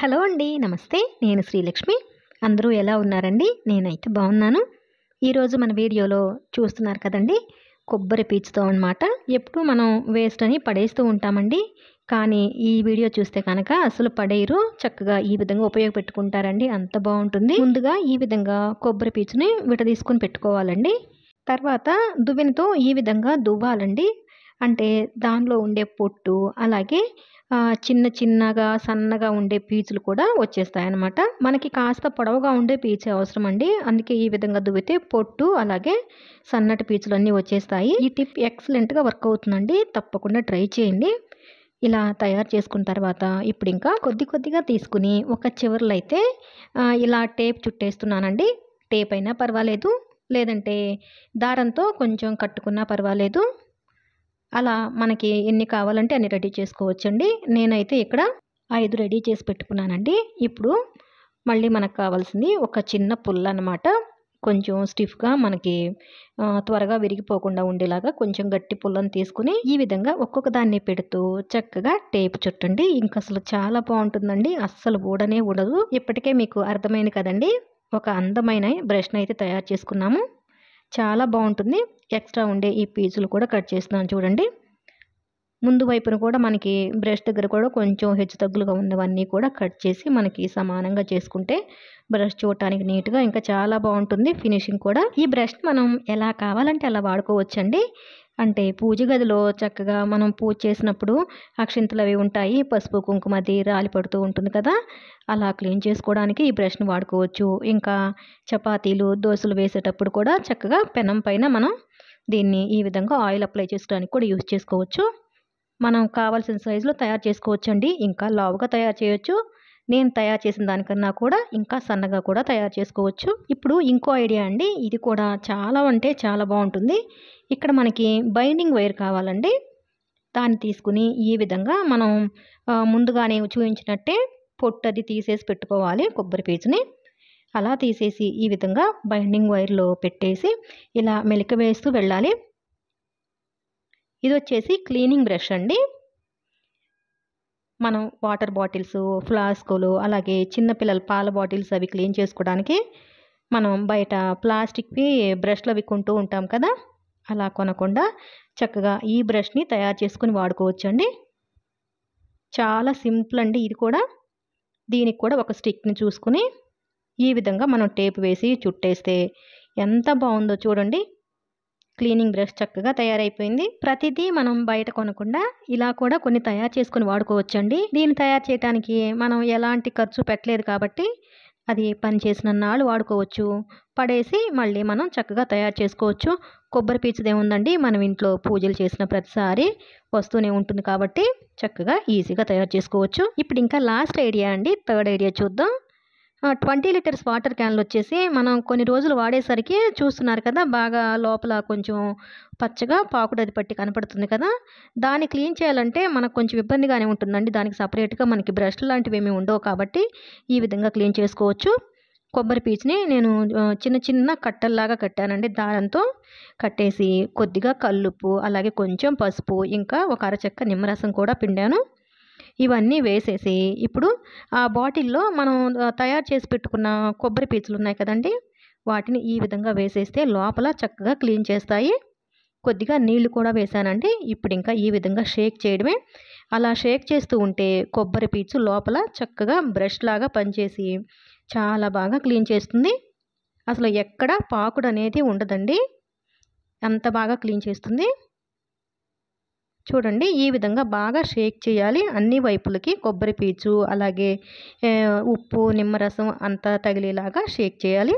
Hello అండి. నమస్తే. నేను శ్రీలక్ష్మి. అందరూ ఎలా ఉన్నారండి? నేనైతే బాగున్నాను. ఈరోజు మన వీడియోలో చూస్తున్నారు కదండీ! కొబ్బరి పీచుతో అన్నమాట. ఎప్పుడూ మనం వేస్ట్ అని పడేస్తూ ఉంటామండి. కానీ ఈ వీడియో చూస్తే కనుక అసలు పడేయరు. చక్కగా ఈ విధంగా ఉపయోగపెట్టుకుంటారండి. అంత బాగుంటుంది. ముందుగా ఈ విధంగా కొబ్బరి పీచుని విడదీసుకొని పెట్టుకోవాలండి. తర్వాత దువ్వెనతో ఈ విధంగా దువ్వాలండి. అంటే దానిలో ఉండే పొట్టు అలాగే చిన్న చిన్నగా సన్నగా ఉండే పీచులు కూడా వచ్చేస్తాయన్నమాట. మనకి కాస్త పొడవుగా ఉండే పీచే అవసరం అండి. అందుకే ఈ విధంగా దువ్వితే పొట్టు అలాగే సన్నటి పీచులన్నీ వచ్చేస్తాయి. ఈ టిప్ ఎక్సలెంట్‌గా వర్క్ అవుతుందండి. తప్పకుండా ట్రై చేయండి. ఇలా తయారు చేసుకున్న తర్వాత ఇప్పుడు ఇంకా కొద్ది కొద్దిగా తీసుకుని ఒక చివర్లో అయితే ఇలా టేప్ చుట్టేస్తున్నానండి. టేప్ అయినా పర్వాలేదు. లేదంటే దారంతో కొంచెం కట్టుకున్నా పర్వాలేదు. అలా మనకి ఎన్ని కావాలంటే అన్ని రెడీ చేసుకోవచ్చండి. నేనైతే ఇక్కడ 5 రెడీ చేసి పెట్టుకున్నానండి. ఇప్పుడు మళ్ళీ మనకు కావాల్సింది ఒక చిన్న పుల్ల అనమాట. కొంచెం స్టిఫ్‌గా మనకి త్వరగా విరిగిపోకుండా ఉండేలాగా కొంచెం గట్టి పుల్లని తీసుకొని ఈ విధంగా ఒక్కొక్క దాన్ని పెడుతూ చక్కగా టేప్ చుట్టండి. ఇంకసలు చాలా బాగుంటుందండి. అస్సలు ఊడనే ఊడదు. ఇప్పటికే మీకు అర్థమైంది కదండీ! ఒక అందమైన బ్రష్‌నైతే తయారు చేసుకున్నాము. చాలా బాగుంటుంది. ఎక్స్ట్రా ఉండే ఈ పీచులు కూడా కట్ చేస్తున్నాను చూడండి. ముందు వైపున కూడా మనకి బ్రష్ దగ్గర కూడా కొంచెం హెచ్చుతగ్గులుగా ఉన్నవన్నీ కూడా కట్ చేసి మనకి సమానంగా చేసుకుంటే బ్రష్ చూడటానికి నీట్‌గా ఇంకా చాలా బాగుంటుంది. ఫినిషింగ్ కూడా. ఈ బ్రష్ మనం ఎలా కావాలంటే అలా వాడుకోవచ్చండి. అంటే పూజ గదిలో చక్కగా మనం పూజ చేసినప్పుడు అక్షింతలు అవి ఉంటాయి. పసుపు, కుంకుమ అది రాలి పడుతూ ఉంటుంది కదా! అలా క్లీన్ చేసుకోవడానికి ఈ బ్రష్‌ని వాడుకోవచ్చు. ఇంకా చపాతీలు, దోసలు వేసేటప్పుడు కూడా చక్కగా పెనం పైన మనం దీన్ని ఈ విధంగా ఆయిల్ అప్లై చేసుకోవడానికి కూడా యూజ్ చేసుకోవచ్చు. మనం కావాల్సిన సైజులో తయారు చేసుకోవచ్చండి. ఇంకా లావుగా తయారు చేయొచ్చు. నేను తయారు చేసిన దానికన్నా కూడా ఇంకా సన్నగా కూడా తయారు చేసుకోవచ్చు. ఇప్పుడు ఇంకో ఐడియా అండి. ఇది కూడా చాలా అంటే చాలా బాగుంటుంది. ఇక్కడ మనకి బైండింగ్ వైర్ కావాలండి. దాన్ని తీసుకుని ఈ విధంగా మనం ముందుగానే చూపించినట్టే పొట్టు అది తీసేసి పెట్టుకోవాలి కొబ్బరి పీచుని. అలా తీసేసి ఈ విధంగా బైండింగ్ వైర్‌లో పెట్టేసి ఇలా మెలిక వేస్తూ వెళ్ళాలి. ఇదొచ్చేసి క్లీనింగ్ బ్రష్ అండి. మనం వాటర్ బాటిల్స్, ఫ్లాస్కులు అలాగే చిన్న పిల్లల పాల బాటిల్స్ అవి క్లీన్ చేసుకోవడానికి మనం బయట ప్లాస్టిక్‌వి బ్రష్‌లు అవి కొంటూ ఉంటాం కదా! అలా కొనకుండా చక్కగా ఈ బ్రష్‌ని తయారు చేసుకొని వాడుకోవచ్చండి. చాలా సింపుల్ అండి ఇది కూడా. దీనికి కూడా ఒక స్టిక్‌ని చూసుకొని ఈ విధంగా మనం టేప్ వేసి చుట్టేస్తే ఎంత బాగుందో చూడండి. క్లీనింగ్ బ్రష్ చక్కగా తయారైపోయింది. ప్రతిదీ మనం బయట కొనకుండా ఇలా కూడా కొన్ని తయారు చేసుకొని వాడుకోవచ్చండి. దీన్ని తయారు చేయడానికి మనం ఎలాంటి ఖర్చు పెట్టలేదు కాబట్టి అది పని చేసినన్నాళ్ళు వాడుకోవచ్చు. పడేసి మళ్ళీ మనం చక్కగా తయారు చేసుకోవచ్చు. కొబ్బరి పీచుదేముందండి, మనం ఇంట్లో పూజలు చేసిన ప్రతిసారి వస్తూనే ఉంటుంది కాబట్టి చక్కగా ఈజీగా తయారు చేసుకోవచ్చు. ఇప్పుడు ఇంకా లాస్ట్ ఐడియా అండి. థర్డ్ ఐడియా చూద్దాం. 20 లీటర్స్ వాటర్ క్యాన్‌లొచ్చేసి మనం కొన్ని రోజులు వాడేసరికి చూస్తున్నారు కదా! బాగా లోపల కొంచెం పచ్చగా పాకుడది పట్టి కనపడుతుంది కదా! దాన్ని క్లీన్ చేయాలంటే మనకు కొంచెం ఇబ్బందిగానే ఉంటుందండి. దానికి సెపరేట్‌గా మనకి బ్రష్‌లు లాంటివేమీ ఉండవు కాబట్టి ఈ విధంగా క్లీన్ చేసుకోవచ్చు. కొబ్బరి పీచుని నేను చిన్న చిన్న కట్టల్లాగా కట్టానండి దారంతో. కట్టేసి కొద్దిగా కల్లుప్పు, అలాగే కొంచెం పసుపు, ఇంకా ఒక అరచెక్క నిమ్మరసం కూడా పిండాను. ఇవన్నీ వేసేసి ఇప్పుడు ఆ బాటిల్‌లో మనం తయారు చేసి పెట్టుకున్న కొబ్బరి పీచులున్నాయి కదండీ! వాటిని ఈ విధంగా వేసేస్తే లోపల చక్కగా క్లీన్ చేస్తాయి. కొద్దిగా నీళ్లు కూడా వేశానండి. ఇప్పుడు ఇంకా ఈ విధంగా షేక్ చేయడమే. అలా షేక్ చేస్తూ ఉంటే కొబ్బరి పీచు లోపల చక్కగా బ్రష్‌లాగా పనిచేసి చాలా బాగా క్లీన్ చేస్తుంది. అసలు ఎక్కడ పాకుడనేది ఉండదండి. అంత బాగా క్లీన్ చేస్తుంది. చూడండి ఈ విధంగా బాగా షేక్ చేయాలి అన్ని వైపులకి. కొబ్బరి పీచు అలాగే ఉప్పు, నిమ్మరసం అంతా తగిలేలాగా షేక్ చేయాలి.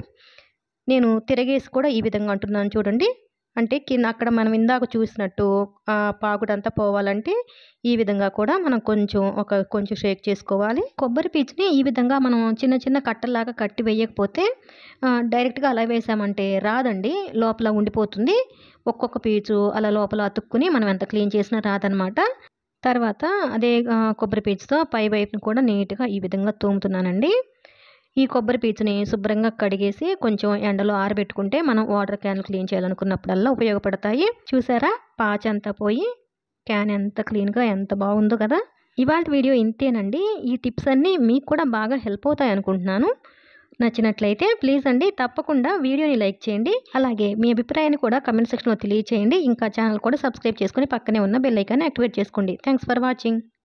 నేను తిరగేసి కూడా ఈ విధంగా అంటున్నాను చూడండి. అంటే కింద అక్కడ మనం ఇందాక చూసినట్టు పాకుడంతా పోవాలంటే ఈ విధంగా కూడా మనం కొంచెం షేక్ చేసుకోవాలి. కొబ్బరి పీచుని ఈ విధంగా మనం చిన్న చిన్న కట్టల్లాగా కట్టి వేయకపోతే డైరెక్ట్‌గా అలా వేసామంటే రాదండి. లోపల ఉండిపోతుంది. ఒక్కొక్క పీచు అలా లోపల అతుక్కుని మనం ఎంత క్లీన్ చేసినా రాదనమాట. తర్వాత అదే కొబ్బరి పీచుతో పై వైపున కూడా నీట్‌గా ఈ విధంగా తోముతున్నానండి. ఈ కొబ్బరి పీచుని శుభ్రంగా కడిగేసి కొంచెం ఎండలో ఆరబెట్టుకుంటే మనం వాటర్ క్యాన్‌లు క్లీన్ చేయాలనుకున్నప్పుడల్లా ఉపయోగపడతాయి. చూసారా? పాచంతా పోయి క్యాన్ ఎంత క్లీన్‌గా ఎంత బాగుందో కదా! ఇవాల్టి వీడియో ఇంతేనండి. ఈ టిప్స్ అన్నీ మీకు కూడా బాగా హెల్ప్ అవుతాయి అనుకుంటున్నాను. నచ్చినట్లయితే ప్లీజ్ అండి తప్పకుండా వీడియోని లైక్ చేయండి. అలాగే మీ అభిప్రాయాన్ని కూడా కామెంట్ సెక్షన్‌లో తెలియచేయండి. ఇంకా ఛానల్ కూడా సబ్స్క్రైబ్ చేసుకొని పక్కనే ఉన్న బెల్ ఐకాన్‌ని యాక్టివేట్ చేసుకోండి. Thanks for watching.